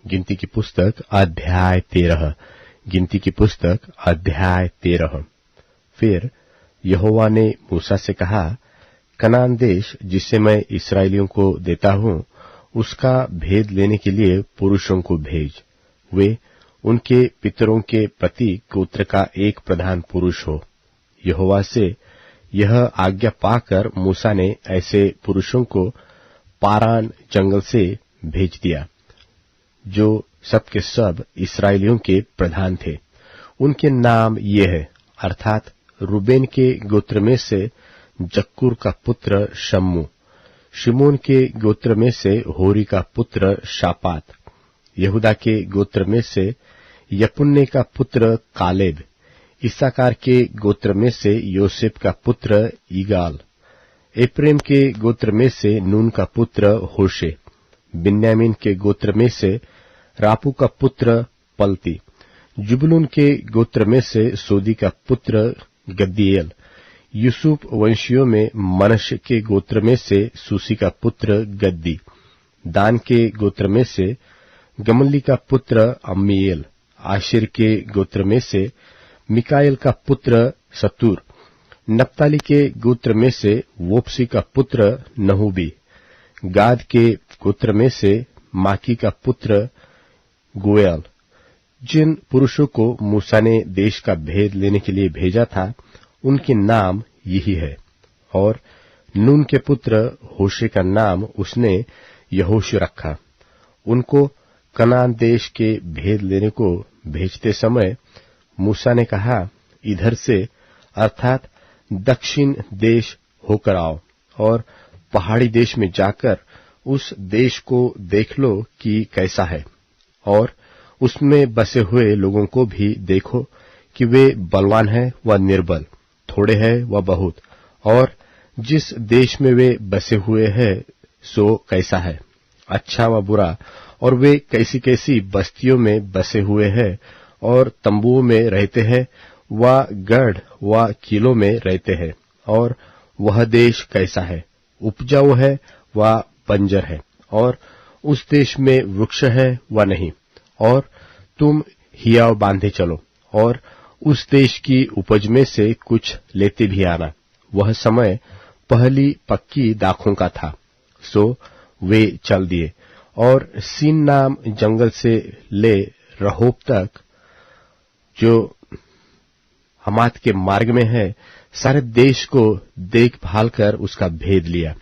गिनती की पुस्तक अध्याय 13। गिनती की पुस्तक अध्याय 13। फिर यहोवा ने मूसा से कहा, कनान देश जिसे मैं इस्राएलियों को देता हूं, उसका भेद लेने के लिए पुरुषों को भेज। वे उनके पितरों के प्रति गोत्र का एक प्रधान पुरुष हो। यहोवा से यह आज्ञा पाकर मूसा ने ऐसे पुरुषों को पारान जंगल से भेज दिया, जो सबके सब इस्राएलियों के प्रधान थे। उनके नाम ये है, अर्थात रूबेन के गोत्र में से जक्कूर का पुत्र शम्मू, शिमोन के गोत्र में से होरी का पुत्र शापात, यहूदा के गोत्र में से यपुन्ने का पुत्र कालेब, इस्साकार के गोत्र में से योसेफ का पुत्र ईगाल, एप्रेम के गोत्र में से नून का पुत्र होशे, बिन्यामीन के गोत्र में से रापू का पुत्र पलती, जुबलून के गोत्र में से सोदी का पुत्र गद्दीएल, यूसुफ वंशियों में मनश्शे के गोत्र में से सूसी का पुत्र गद्दी, दान के गोत्र में से गमली का पुत्र अम्मीएल, आशिर के गोत्र में से मिकाएल का पुत्र सतूर, नप्ताली के गोत्र में से वोप्सी का पुत्र नहूबी, गाद के गोत्र में से माकी का पुत्र गोयल। जिन पुरुषों को मूसा ने देश का भेद लेने के लिए भेजा था, उनके नाम यही है। और नून के पुत्र होशे का नाम उसने यहोशू रखा। उनको कनान देश के भेद लेने को भेजते समय मूसा ने कहा, इधर से अर्थात दक्षिण देश होकर आओ और पहाड़ी देश में जाकर उस देश को देख लो कि कैसा है, और उसमें बसे हुए लोगों को भी देखो कि वे बलवान है व निर्बल, थोड़े है व बहुत, और जिस देश में वे बसे हुए हैं सो कैसा है, अच्छा व बुरा, और वे कैसी कैसी बस्तियों में बसे हुए हैं, और तंबुओं में रहते हैं व गढ़ व किलों में रहते हैं, और वह देश कैसा है, उपजाऊ है व बंजर है, और उस देश में वृक्ष है व नहीं, और तुम हियाव बांधे चलो और उस देश की उपज में से कुछ लेते भी आना। वह समय पहली पक्की दाखों का था। सो वे चल दिए और सीन नाम जंगल से ले रहोब तक, जो हमात के मार्ग में है, सारे देश को देखभाल कर उसका भेद लिया।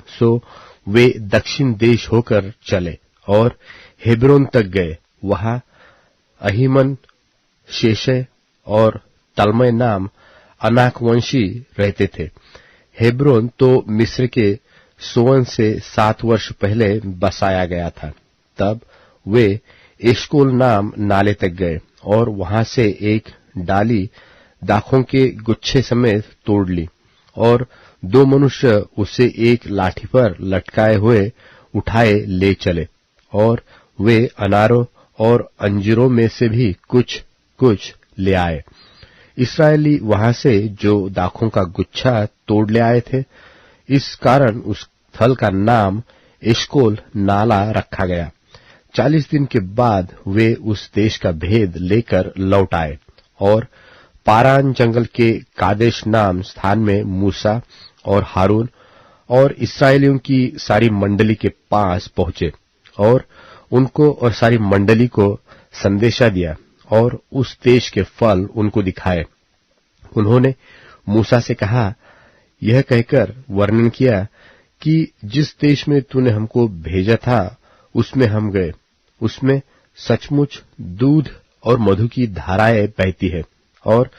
सो वे दक्षिण देश होकर चले और हेब्रोन तक गए। वहां अहीमन, शेशे और तलमय नाम अनाकवंशी रहते थे। हेब्रोन तो मिस्र के सोअन से 7 वर्ष पहले बसाया गया था। तब वे एशकोल नाम नाले तक गए और वहां से एक डाली दाखों के गुच्छे समेत तोड़ ली, और 2 मनुष्य उसे एक लाठी पर लटकाए हुए उठाए ले चले, और वे अनारों और अंजीरों में से भी कुछ कुछ ले आए। इस्राएली वहां से जो दाखों का गुच्छा तोड़ ले आए थे, इस कारण उस स्थल का नाम एशकोल नाला रखा गया। 40 दिन के बाद वे उस देश का भेद लेकर लौट आए और पारान जंगल के कादेश नाम स्थान में मूसा और हारून और इस्राएलियों की सारी मंडली के पास पहुंचे, और उनको और सारी मंडली को संदेशा दिया और उस देश के फल उनको दिखाए। उन्होंने मूसा से कहा, यह कहकर वर्णन किया कि जिस देश में तूने हमको भेजा था उसमें हम गए, उसमें सचमुच दूध और मधु की धाराएं बहती है, और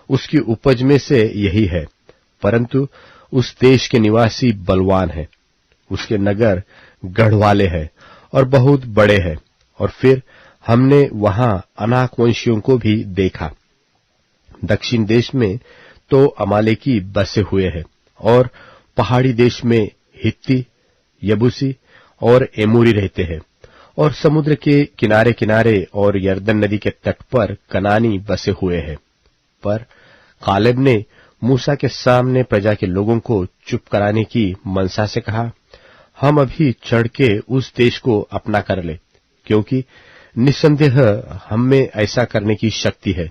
उसकी उपज में से यही है। परंतु उस देश के निवासी बलवान हैं, उसके नगर गढ़ वाले हैं और बहुत बड़े हैं। और फिर हमने वहां अनाकवंशियों को भी देखा। दक्षिण देश में तो अमालेकी बसे हुए हैं, और पहाड़ी देश में हित्ती, यबूसी और एमोरी रहते हैं, और समुद्र के किनारे किनारे और यरदन नदी के तट पर कनानी बसे हुए हैं। पर कालेब ने मूसा के सामने प्रजा के लोगों को चुप कराने की मनसा से कहा, हम अभी चढ़ के उस देश को अपना कर ले, क्योंकि निस्संदेह हम में ऐसा करने की शक्ति है।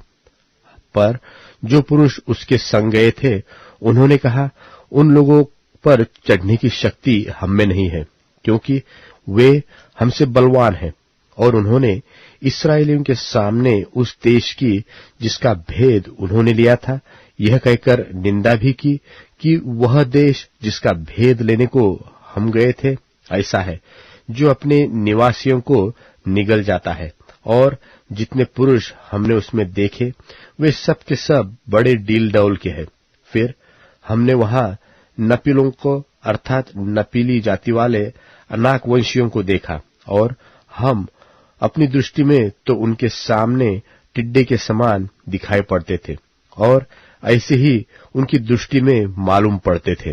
पर जो पुरुष उसके संग गए थे, उन्होंने कहा, उन लोगों पर चढ़ने की शक्ति हम में नहीं है, क्योंकि वे हमसे बलवान हैं। और उन्होंने इस्राएलियों के सामने उस देश की जिसका भेद उन्होंने लिया था, यह कहकर निंदा भी की कि वह देश जिसका भेद लेने को हम गए थे ऐसा है जो अपने निवासियों को निगल जाता है। और जितने पुरुष हमने उसमें देखे वे सब के सब बड़े डील डौल के हैं। फिर हमने वहां नपीलों को अर्थात नपीली जाति वाले अनाक वंशियों को देखा, और हम अपनी दृष्टि में तो उनके सामने टिड्डे के समान दिखाई पड़ते थे और ऐसे ही उनकी दृष्टि में मालूम पड़ते थे।